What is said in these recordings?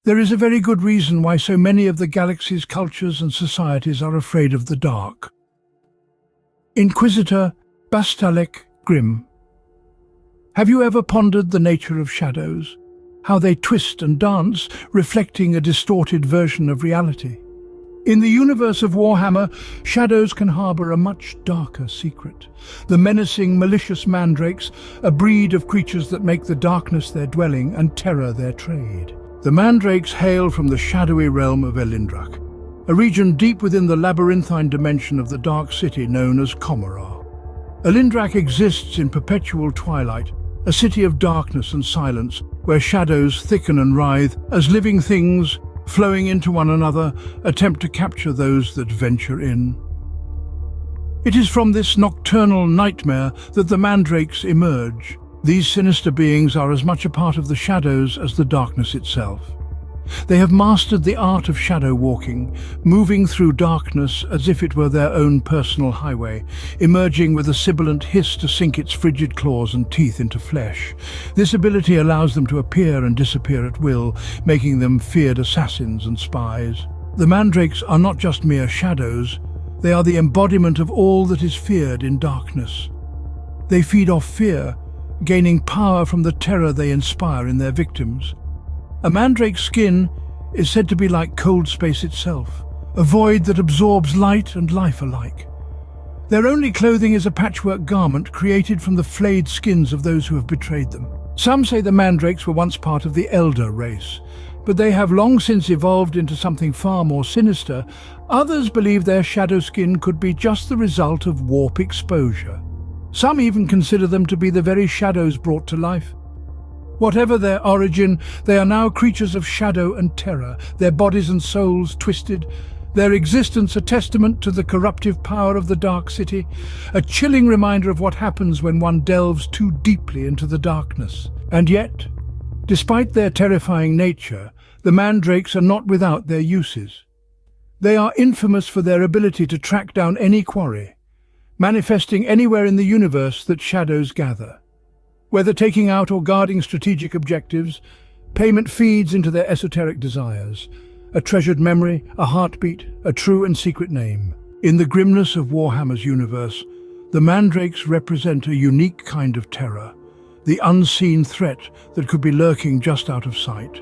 There is a very good reason why so many of the galaxy's cultures and societies are afraid of the dark. Inquisitor Bastalek Grimm. Have you ever pondered the nature of shadows? How they twist and dance, reflecting a distorted version of reality? In the universe of Warhammer, shadows can harbour a much darker secret. The menacing, malicious Mandrakes, a breed of creatures that make the darkness their dwelling and terror their trade. The Mandrakes hail from the shadowy realm of Elindrak, a region deep within the labyrinthine dimension of the Dark City known as Commorragh. Elindrak exists in perpetual twilight, a city of darkness and silence, where shadows thicken and writhe as living things, flowing into one another, attempt to capture those that venture in. It is from this nocturnal nightmare that the Mandrakes emerge. These sinister beings are as much a part of the shadows as the darkness itself. They have mastered the art of shadow walking, moving through darkness as if it were their own personal highway, emerging with a sibilant hiss to sink its frigid claws and teeth into flesh. This ability allows them to appear and disappear at will, making them feared assassins and spies. The Mandrakes are not just mere shadows, they are the embodiment of all that is feared in darkness. They feed off fear, gaining power from the terror they inspire in their victims. A Mandrake's skin is said to be like cold space itself, a void that absorbs light and life alike. Their only clothing is a patchwork garment created from the flayed skins of those who have betrayed them. Some say the Mandrakes were once part of the Elder race, but they have long since evolved into something far more sinister. Others believe their shadow skin could be just the result of warp exposure. Some even consider them to be the very shadows brought to life. Whatever their origin, they are now creatures of shadow and terror, their bodies and souls twisted, their existence a testament to the corruptive power of the Dark City, a chilling reminder of what happens when one delves too deeply into the darkness. And yet, despite their terrifying nature, the Mandrakes are not without their uses. They are infamous for their ability to track down any quarry, manifesting anywhere in the universe that shadows gather. Whether taking out or guarding strategic objectives, payment feeds into their esoteric desires. A treasured memory, a heartbeat, a true and secret name. In the grimness of Warhammer's universe, the Mandrakes represent a unique kind of terror, the unseen threat that could be lurking just out of sight.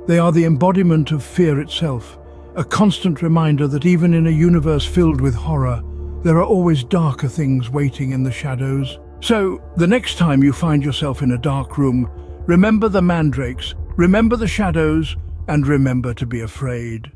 They are the embodiment of fear itself, a constant reminder that even in a universe filled with horror, there are always darker things waiting in the shadows. So, the next time you find yourself in a dark room, remember the Mandrakes, remember the shadows, and remember to be afraid.